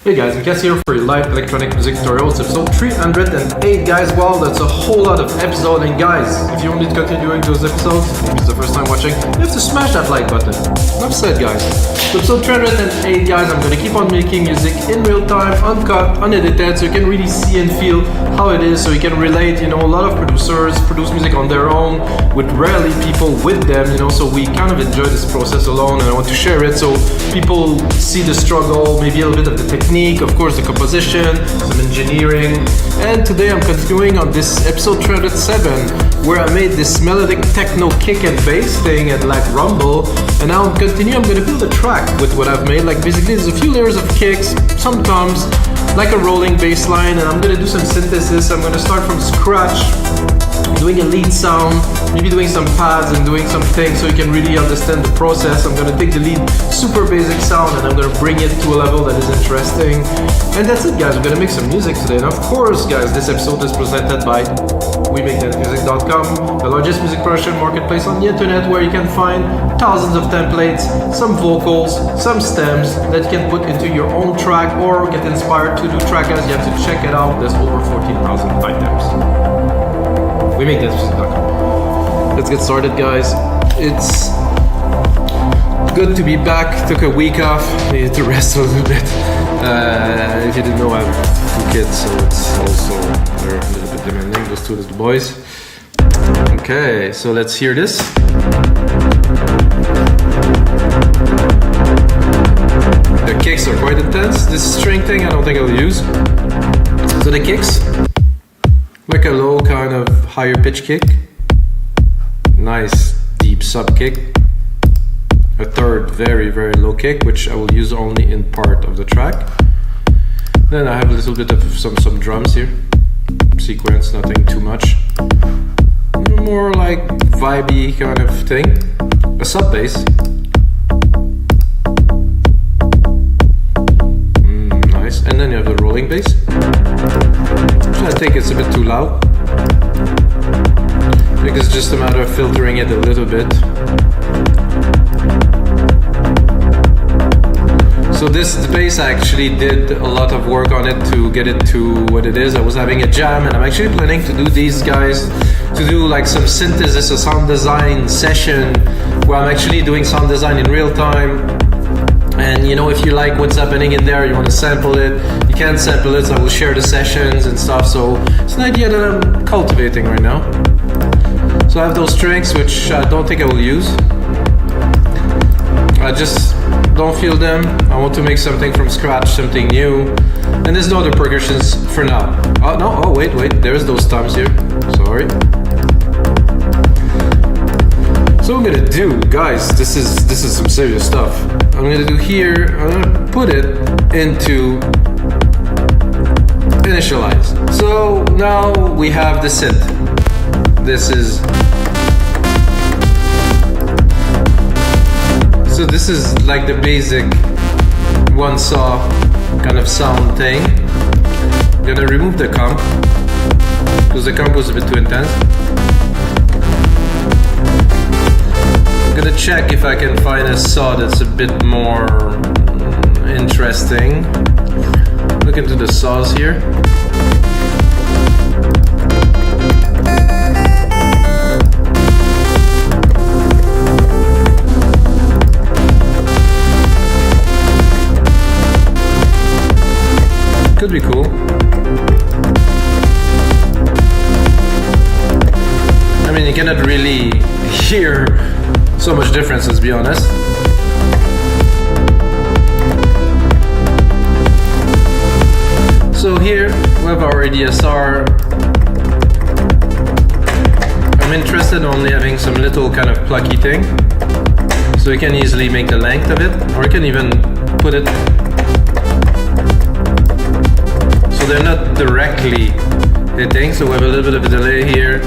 Hey guys, Lucas here for your live electronic music tutorials, episode 308 guys. Wow, that's a whole lot of episodes, and guys, if you want me to continue doing those episodes, maybe it's the first time watching, you have to smash that like button. Enough said guys. So episode 308 guys, I'm gonna keep on making music in real time, uncut, unedited, so you can really see and feel how it is, so you can relate. You know, a lot of producers produce music on their own, with rarely people with them, you know, so we kind of enjoy this process alone, and I want to share it so people see the struggle, maybe a little bit of the technique, of course the composition, some engineering. And today I'm continuing on this episode 307 where I made this melodic techno kick and bass thing and like rumble, and now I'm gonna build a track with what I've made. Like basically there's a few layers of kicks, some toms, like a rolling bass line, and I'm gonna do some synthesis. I'm gonna start from scratch, doing a lead sound, maybe doing some pads and doing some things so you can really understand the process. I'm gonna take the lead super basic sound and I'm gonna bring it to a level that is interesting. And that's it guys, we're gonna make some music today. And of course guys, this episode is presented by WeMakeThatMusic.com, the largest music production marketplace on the internet, where you can find thousands of templates, some vocals, some stems that you can put into your own track or get inspired to do track as. You have to check it out. There's over 14,000 items. WeMakeThatMusic.com. Let's get started guys. It's good to be back. Took a week off, needed to rest a little bit. If you didn't know, I have 2 kids, so it's also they're a little bit demanding. Those 2 little boys. Okay, so let's hear this. The kicks are quite intense. This string thing I don't think I'll use. So the kicks, like a low kind of higher pitch kick, nice deep sub kick, a third very low kick, which I will use only in part of the track. Then I have a little bit of some drums here, sequence, nothing too much, more like vibey kind of thing, a sub bass, nice, and then you have the rolling bass. I think it's a bit too loud. I think it's just a matter of filtering it a little bit. So the bass, I actually did a lot of work on it to get it to what it is. I was having a jam, and I'm actually planning to do these guys, to do like some synthesis, a sound design session where I'm actually doing sound design in real time. And you know, if you like what's happening in there, you want to sample it, you can sample it, so I will share the sessions and stuff. So it's an idea that I'm cultivating right now. So I have those strings, which I don't think I will use. I just don't feel them. I want to make something from scratch, something new. And there's no other percussions for now. Oh no, oh wait, there's those toms here, sorry. So what I'm gonna do, guys, this is some serious stuff. I'm gonna do here, I'm gonna put it into initialize. So now we have the synth. This is like the basic one saw kind of sound thing. I'm gonna remove the comp because the comp was a bit too intense. I'm gonna check if I can find a saw that's a bit more interesting. Look into the saws here. Could be cool. I mean, you cannot really hear so much difference, let's be honest. So here we have our ADSR. I'm interested in only having some little kind of plucky thing, so you can easily make the length of it, or you can even put it so they're not directly hitting. So we have a little bit of a delay here.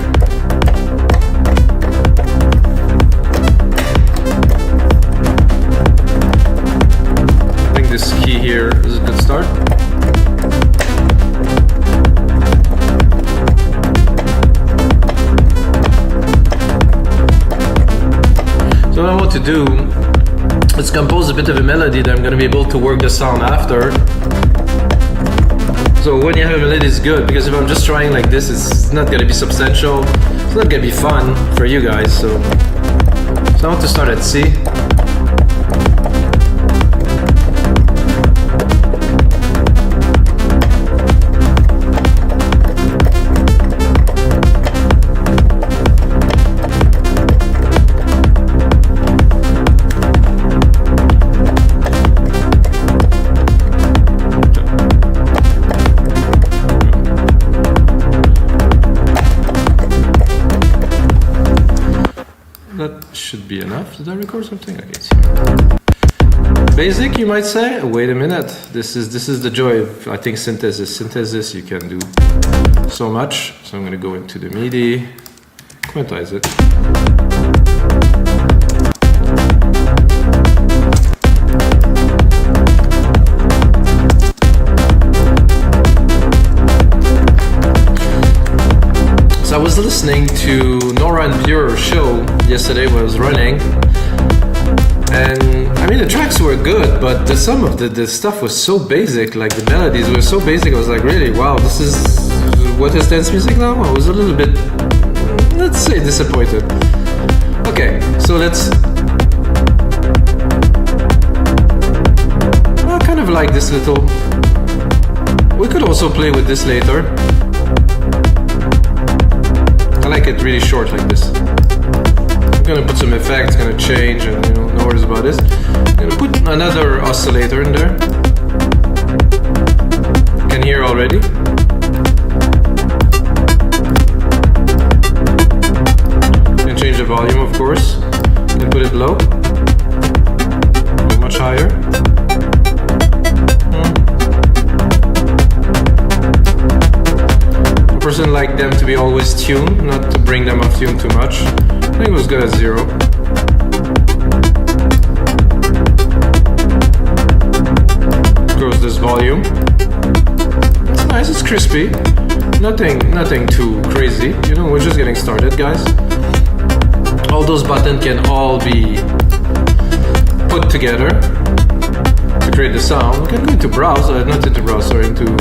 I think this key here is a good start. So what I want to do is compose a bit of a melody that I'm going to be able to work the sound after. So when you have a melody, it's good, because if I'm just trying like this, it's not gonna be substantial. It's not gonna be fun for you guys. So I want to start at C. That should be enough. Did I record something? Okay, it's here. Basic, you might say. Wait a minute. This is the joy of, I think, synthesis. Synthesis, you can do so much. So I'm going to go into the MIDI, quantize it. So I was listening to Nora and Bureau's show yesterday when I was running, and I mean the tracks were good, but some of the stuff was so basic, like the melodies were so basic. I was like, really, wow, this is what is dance music now? I was a little bit, let's say, disappointed. Okay, so I kind of like this little, we could also play with this later. I like it really short like this. I'm gonna put some effects, gonna change, and no worries about this. I'm gonna put another oscillator in there. You can hear already. You can change the volume, of course. You can put it low, much higher. I personally like them to be always tuned, not to bring them off tune too much. I think it was good at 0. Grows this volume. It's nice, it's crispy. Nothing too crazy. We're just getting started, guys. All those buttons can all be put together to create the sound. We can go into browse, not into browse, sorry, into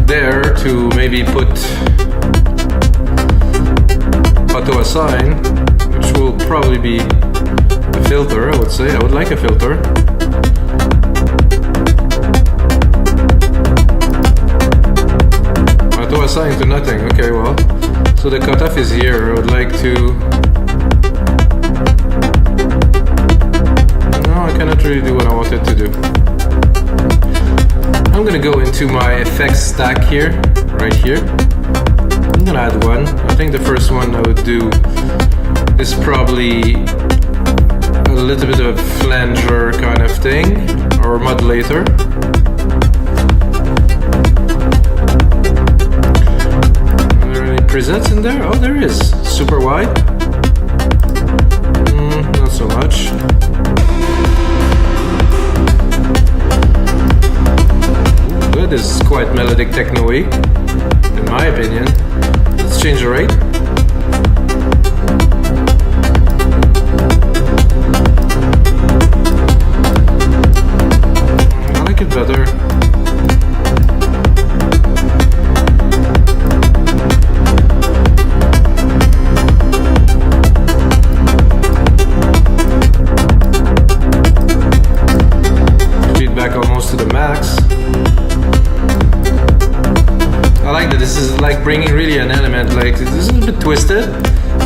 there to maybe put auto assign, which will probably be a filter. I would say I would like a filter. Auto assign to nothing. Okay, well, so the cutoff is here. I would like to. No, I cannot really do what I wanted to do. I'm gonna go into my effects stack here, right here. I'm gonna add one. I think the first one I would do is probably a little bit of flanger kind of thing, or modulator. Are there any presets in there? Oh, there is. Super wide. Not so much. This is quite melodic techno-y, in my opinion. Let's change the rate. I like it better. Feedback almost to the max. I like that this is like bringing really an element, like this is a bit twisted.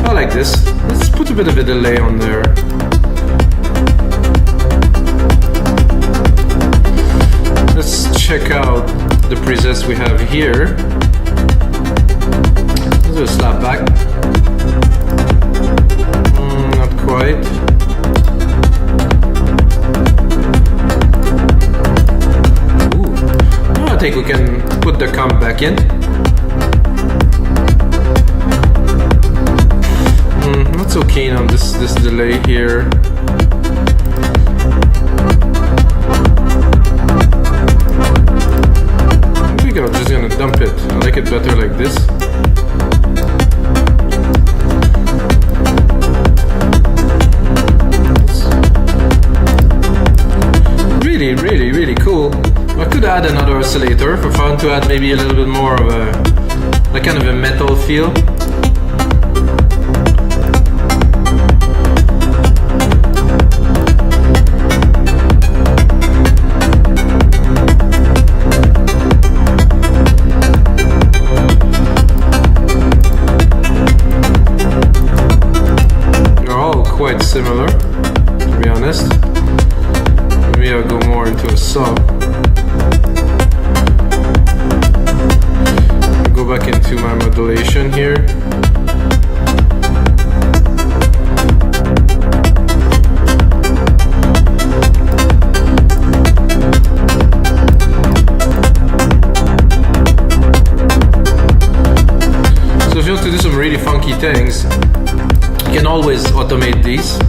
I like this. Let's put a bit of a delay on there. Let's check out the presets we have here. Let's do a slap back. Not quite. I think we can put the comp back in. Not so keen on this delay here. I think I'm just gonna dump it. I like it better like this. really, really, really cool. I could add another oscillator for fun to add maybe a little bit more of a, like kind of a metal feel. Quite similar, to be honest. Maybe I'll go more into a saw. I'll go back into my modulation here. So if you want to do some really funky things, you can always automate these,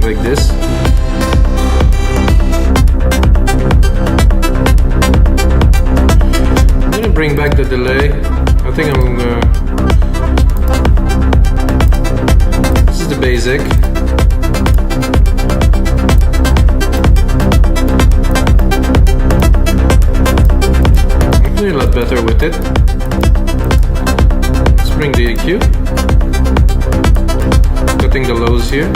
like this. I'm gonna bring back the delay. I think I'm gonna... This is the basic. I'm doing a lot better with it. Let's bring the EQ. Cutting the lows here.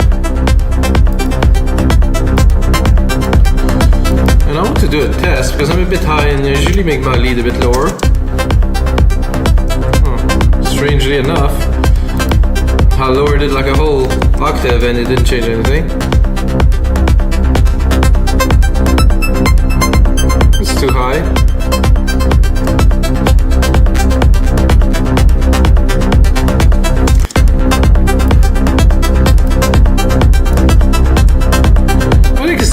And I want to do a test because I'm a bit high and I usually make my lead a bit lower. Strangely enough, I lowered it like a whole octave and it didn't change anything. It's too high.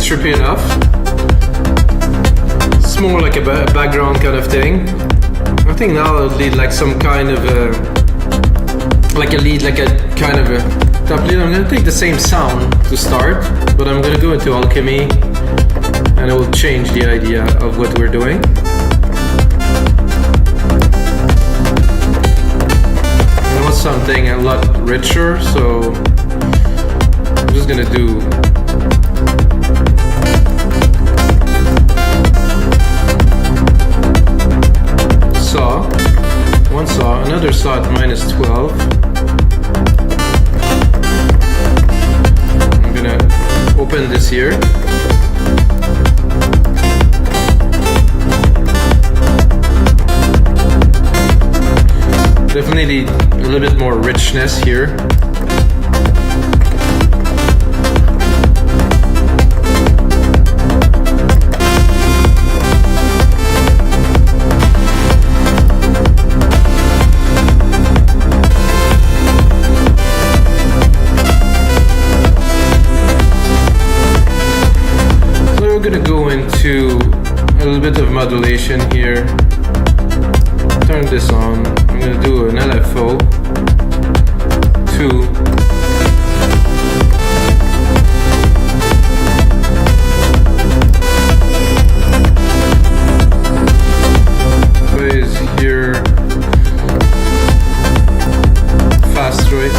Trippy enough. It's more like a background kind of thing. I think now I'll lead like some kind of a, like a lead, like a kind of a top lead. I'm gonna take the same sound to start, but I'm gonna go into Alchemy and it will change the idea of what we're doing. I want something a lot richer, so I'm just gonna do saw, one saw, another saw at -12. I'm gonna open this here. Definitely a little bit more richness here. We're gonna go into a little bit of modulation here. Turn this on. I'm gonna do an LFO 2. Phase here. Fast rate.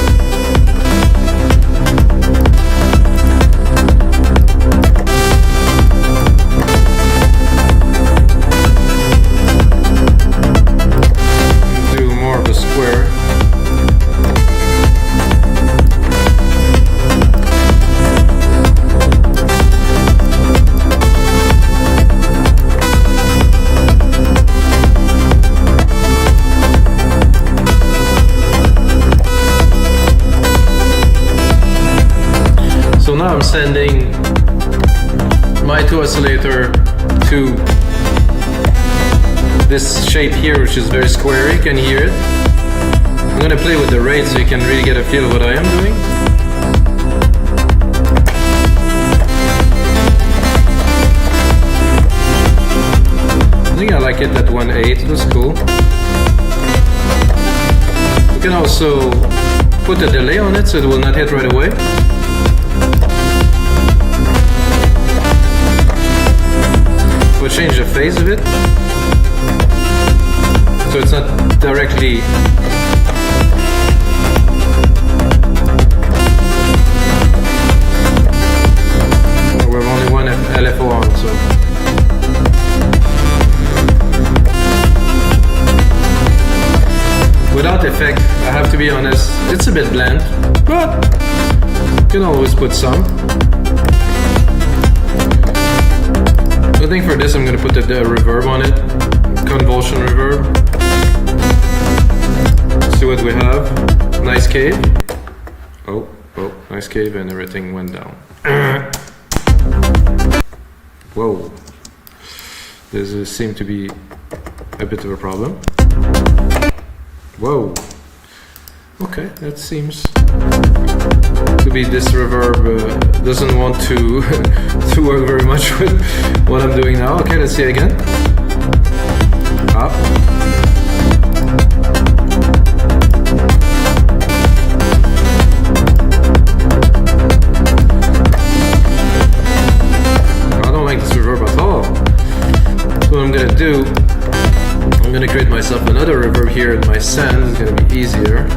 So now I'm sending my 2 oscillator to this shape here, which is very squarey. Can you hear it? I'm gonna play with the rate so you can really get a feel of what I am doing. I think I like it at 1/8, that's cool. You can also put a delay on it so it will not hit right away. We'll change the phase of it so it's not directly we have only one LFO on, so. Without effect, I have to be honest, it's a bit bland, but you can always put some. I think for this I'm gonna put the reverb on it, convulsion reverb. See what we have. Nice cave. Oh, nice cave, and everything went down. Whoa. This seemed to be a bit of a problem. Whoa. Okay, that seems to be this reverb doesn't want to to work very much with what I'm doing now. Okay, let's see again. Up. I don't like this reverb at all. So what I'm gonna do, I'm gonna create myself another reverb here in my send. It's gonna be easier.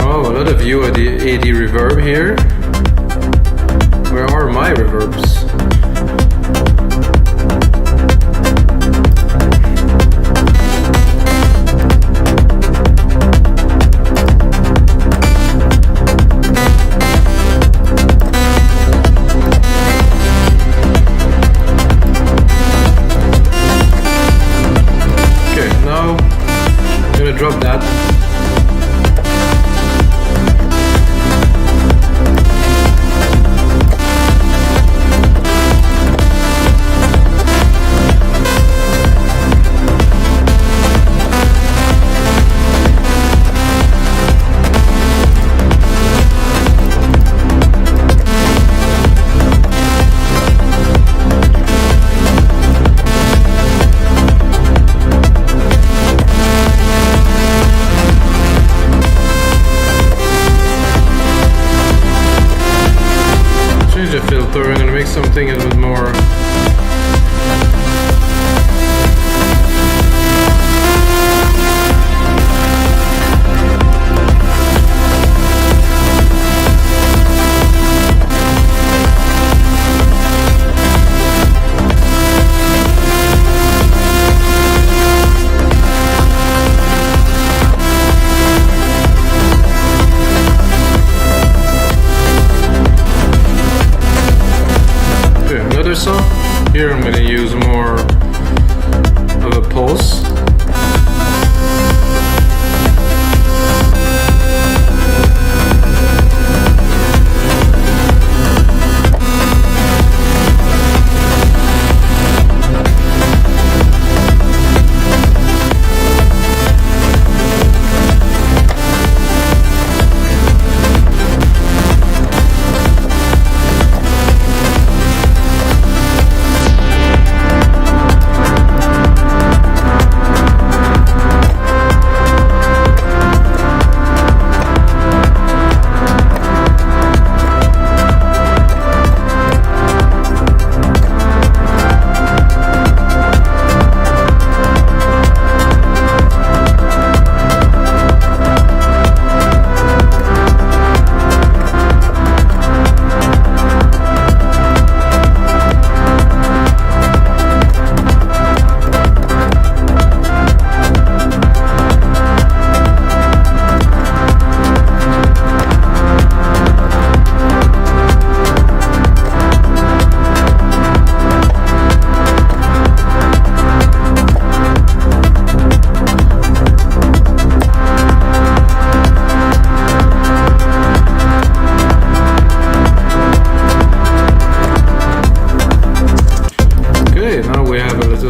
Oh, a lot of you are the AD reverb here. Where are my reverbs? Drop that. Filter. I'm gonna make something a little bit more. Here I'm going to use more of a pulse.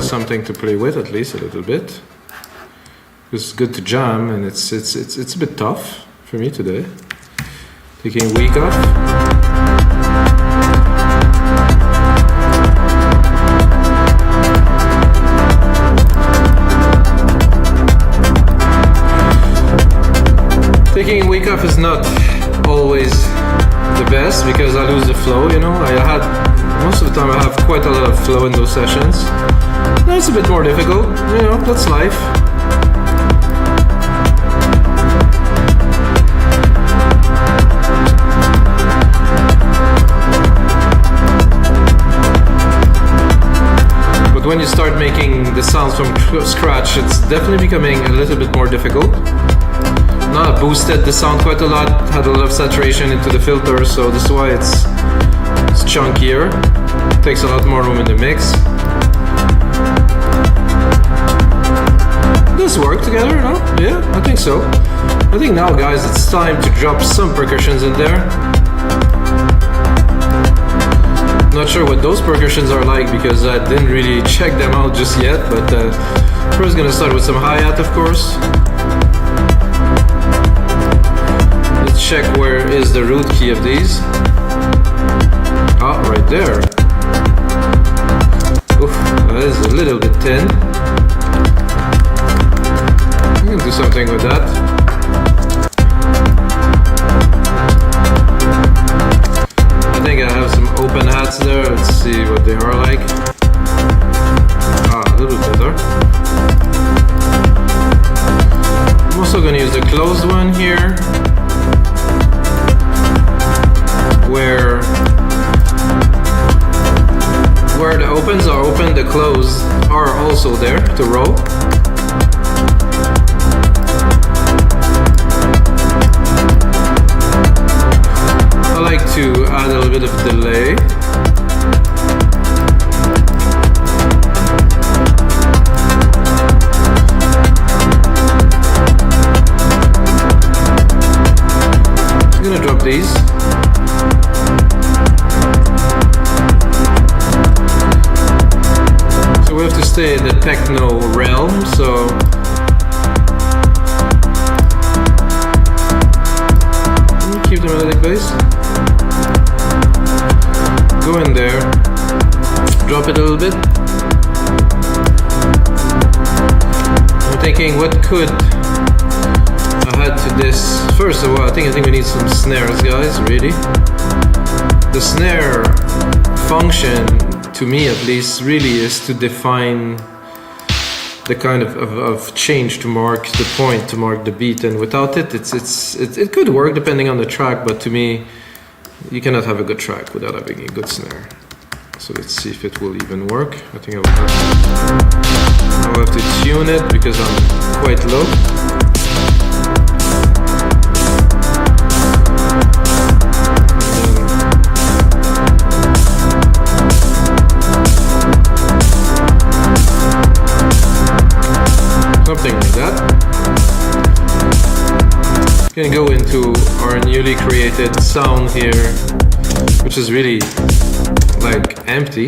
Something to play with, at least a little bit. It's good to jam, and it's a bit tough for me today. Taking a week off. Taking a week off is not always the best because I lose the flow, you know. I had time I have quite a lot of flow in those sessions. Now it's a bit more difficult, you know, that's life. But when you start making the sounds from scratch, it's definitely becoming a little bit more difficult. Now I boosted the sound quite a lot, had a lot of saturation into the filter, so this is why it's chunkier. Takes a lot more room in the mix. Does this work together, no? Yeah, I think so. I think now, guys, it's time to drop some percussions in there. Not sure what those percussions are like because I didn't really check them out just yet, but first gonna start with some hi-hat, of course. Let's check where is the root key of these. Ah, right there. Oof, that is a little bit thin. I'm gonna do something with that. I think I have some open hats there. Let's see what they are like. Ah, a little bit better. I'm also gonna use the closed one here, where the opens are open, the closed are also there to roll. I like to add a little bit of delay. I'm gonna drop these. So we have to stay in the techno realm, so keep the melodic bass. Go in there, drop it a little bit. I'm thinking, what could I add to this? First of all, I think we need some snares, guys, really. The snare function, to me at least, really is to define the kind of change to mark the point, to mark the beat, and without it, it could work depending on the track, but to me, you cannot have a good track without having a good snare. So let's see if it will even work. I think I will have to tune it because I'm quite low. Something like that. Gonna go into our newly created sound here, which is really like empty.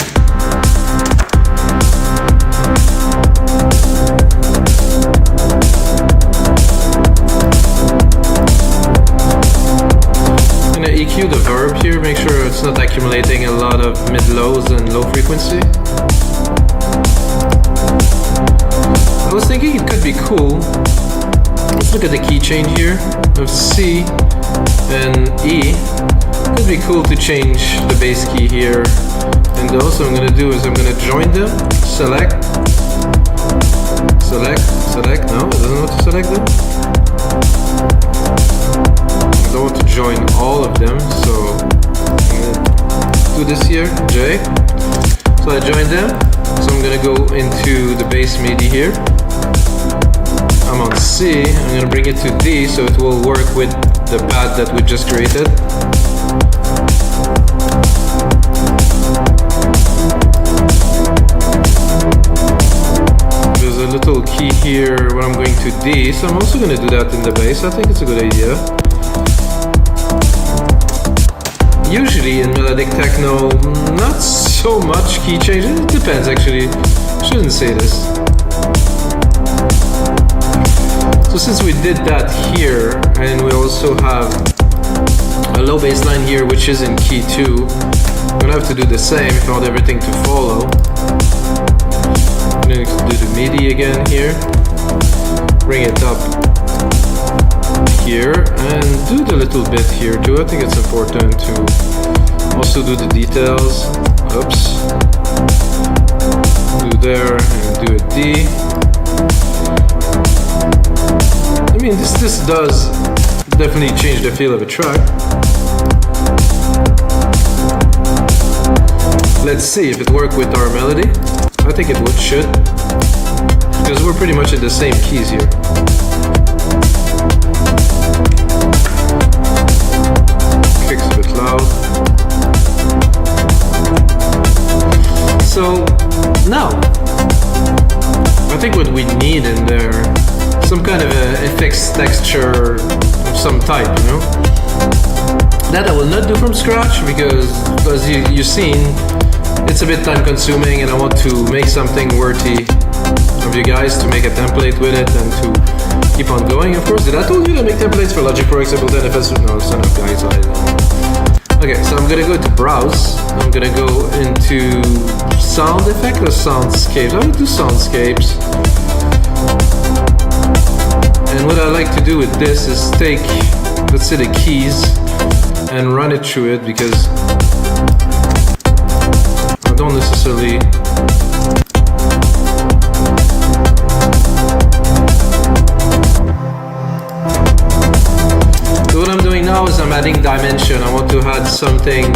I'm gonna EQ the verb here, make sure it's not accumulating a lot of mid-lows and low frequency. I was thinking it could be cool. Let's look at the key change here of C and E. It could be cool to change the bass key here. And also I'm going to do is I'm going to join them, select. No, it doesn't want to select them. I don't want to join all of them, so I'm going to do this here, J. So I joined them, so I'm going to go into the bass MIDI here. I'm on C, I'm going to bring it to D so it will work with the pad that we just created. There's a little key here where I'm going to D, so I'm also going to do that in the bass. I think it's a good idea. Usually in melodic techno, not so much key changes. It depends actually. Shouldn't say this. So since we did that here, and we also have a low bass line here, which is in key 2, I'm gonna have to do the same if I want everything to follow. I'm gonna do the MIDI again here, bring it up here, and do the little bit here too. I think it's important to also do the details. Oops. does definitely change the feel of a track. Let's see if it worked with our melody. I think it should, because we're pretty much in the same keys here. Kicks a bit loud. So now, I think what we need in there, some kind of a effects texture of some type, you know? That I will not do from scratch because, as you've seen, it's a bit time consuming and I want to make something worthy of you guys, to make a template with it and to keep on going. Of course, did I told you to make templates for Logic Pro, Ableton, FS? No, it's enough, guys. Okay, so I'm gonna go to browse. I'm gonna go into sound effect or soundscapes. I would do soundscapes. And what I like to do with this is take, let's say, the keys and run it through it, because I don't necessarily what I'm doing now is I'm adding dimension. I want to add something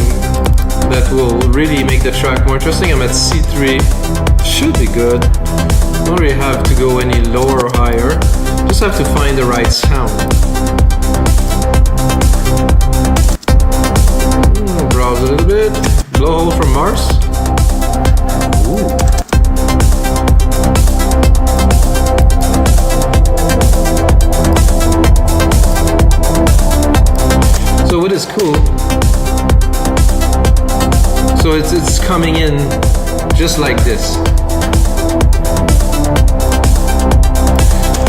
that will really make the track more interesting. I'm at C3, should be good. Don't really have to go any lower or higher, just have to find the right sound. Browse a little bit, blowhole from Mars. Ooh. So what is cool, so it's coming in just like this.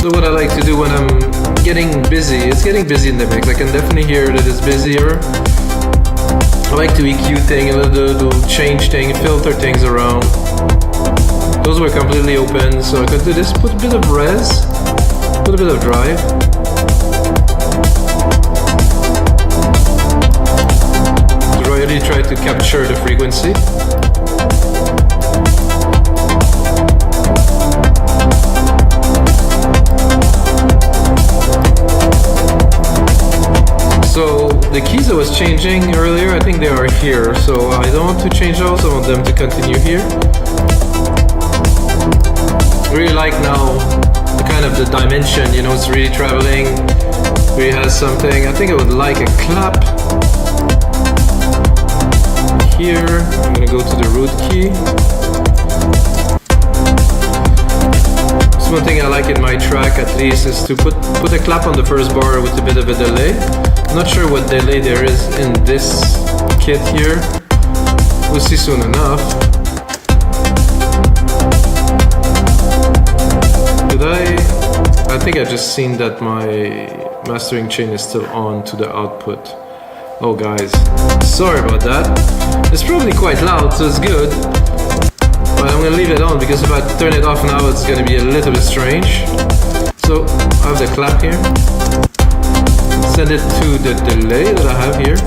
So what I like to do when I'm getting busy, it's getting busy in the mix, I can definitely hear that it's busier. I like to EQ thing, a little change thing, filter things around. Those were completely open, so I could do this, put a bit of res, put a bit of drive. Really try to capture the frequency. So the keys I was changing earlier, I think they are here, so I don't want to change those, I want them to continue here. I really like now the kind of the dimension, you know, it's really traveling, really has something. I think I would like a clap here. I'm gonna go to the root key. So one thing I like in my track, at least, is to put a clap on the first bar with a bit of a delay. I'm not sure what delay there is in this kit here. We'll see soon enough. I think I just seen that my mastering chain is still on to the output. Oh guys, sorry about that. It's probably quite loud, so it's good. But I'm gonna leave it on because if I turn it off now, it's gonna be a little bit strange. So I have the clap here. Send it to the delay that I have here.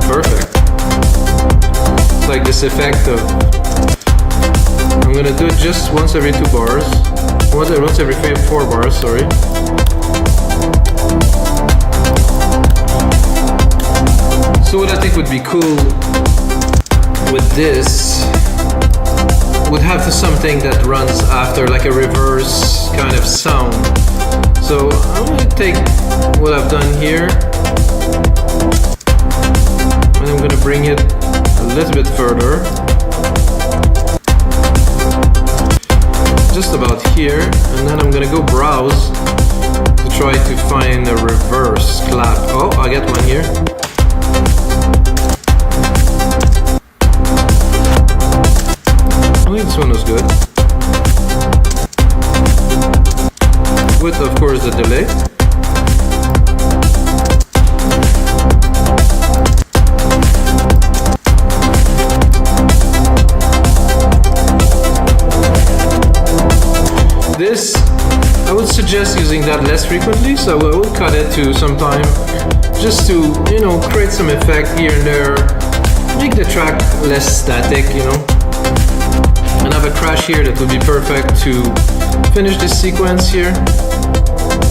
Perfect. It's like this effect of, I'm gonna do it just once every 2 bars. Once every 4 bars, sorry. So what I think would be cool with this would have something that runs after, like a reverse kind of sound. So I'm going to take what I've done here and I'm going to bring it a little bit further, just about here, and then I'm going to go browse to try to find a reverse clap. Oh, I get one here. I think this one was good. With, of course, the delay. This, I would suggest using that less frequently, so I will cut it to some time, just to, you know, create some effect here and there, make the track less static, you know. And have a crash here that would be perfect to finish this sequence here.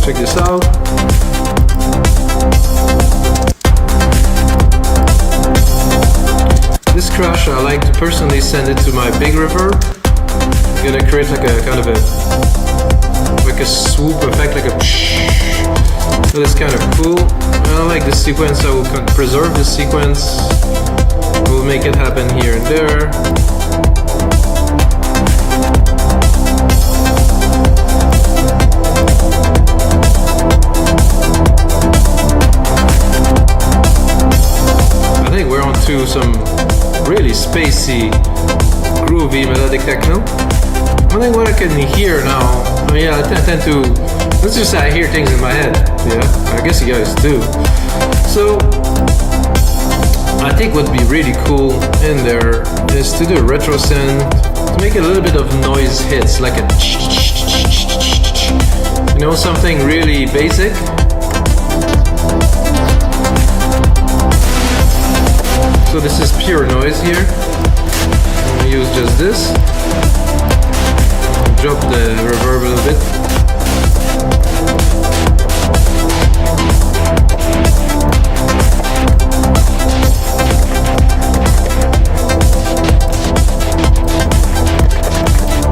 Check this out. This crash I like to personally send it to my big reverb. I'm gonna create like a kind of a swoop effect, like a that is kind of cool. I like this sequence. I will preserve this sequence. We'll make it happen here and there. I think we're on to some really spacey, groovy melodic techno. I think what I can hear now, I mean, I tend to, let's just say I hear things in my head, yeah, I guess you guys do. So, I think what would be really cool in there is to do retro synth, to make a little bit of noise hits, like a you know, something really basic. So this is pure noise here. I'm gonna use just this. Drop the reverb a little bit.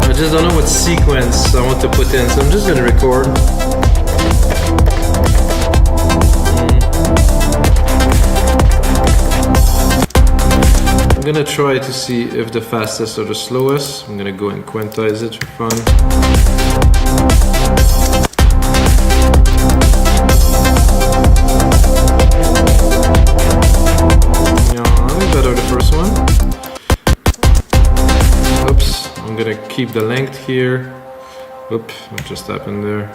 I just don't know what sequence I want to put in, so I'm just gonna record. I'm gonna try to see if the fastest or the slowest. I'm gonna go and quantize it for fun. Yeah, I think better the first one. Oops, I'm gonna keep the length here. Oops, what just happened there?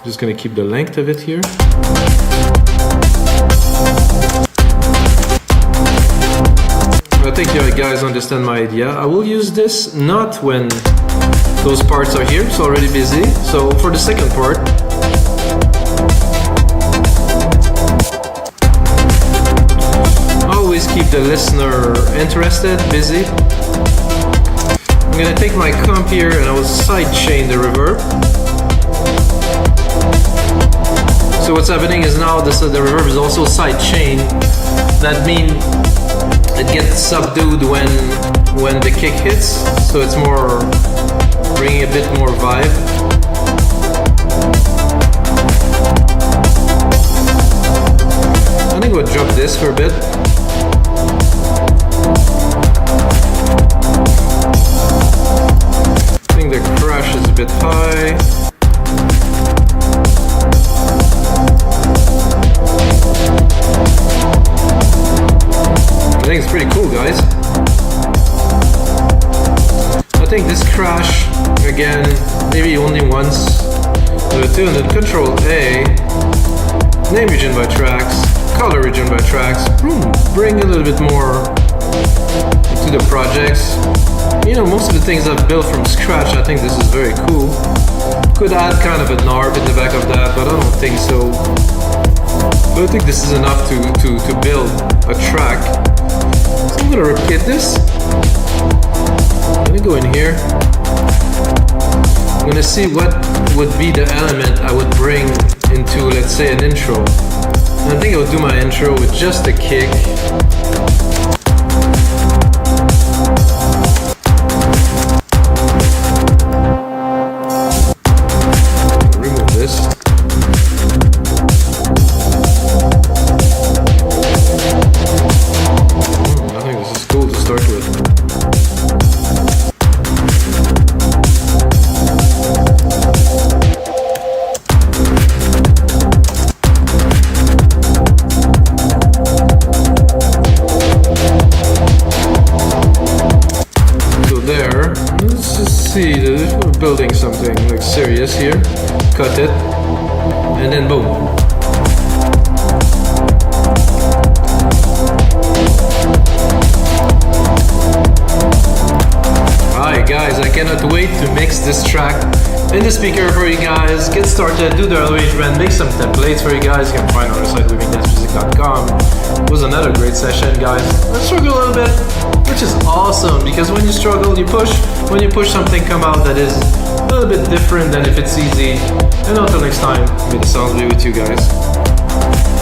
Just gonna keep the length of it here. I think you guys understand my idea. I will use this not when those parts are here, it's already busy. So for the second part, always keep the listener interested, busy. I'm gonna take my comp here and I will sidechain the reverb. So what's happening is now the reverb is also sidechained. That means it gets subdued when the kick hits, so it's more bringing a bit more vibe. I think we'll drop this for a bit. I think the crash is a bit high. I think it's pretty cool, guys. I think this crash, again, maybe only once. Tune it, Control A, name region by tracks, color region by tracks, bring a little bit more to the projects. You know, most of the things I've built from scratch, I think this is very cool. Could add kind of a narb in the back of that, but I don't think so. But I think this is enough to build a track. So I'm gonna replicate this. I'm gonna go in here. I'm gonna see what would be the element I would bring into, let's say, an intro. And I think I would do my intro with just a kick. Remove this. I think this is cool to start with. See, we're building something like serious here. Cut it, and then boom. Alright guys, I cannot wait to mix this track in the speaker for you guys. Get started, do the arrangement, make some templates for you guys. You can find on our site livingdancemusic.com. It was another great session, guys. I struggled a little bit, which is awesome because when you struggle, you push. When you push, something come out that is a little bit different than if it's easy. And until next time, may the sounds be with you guys.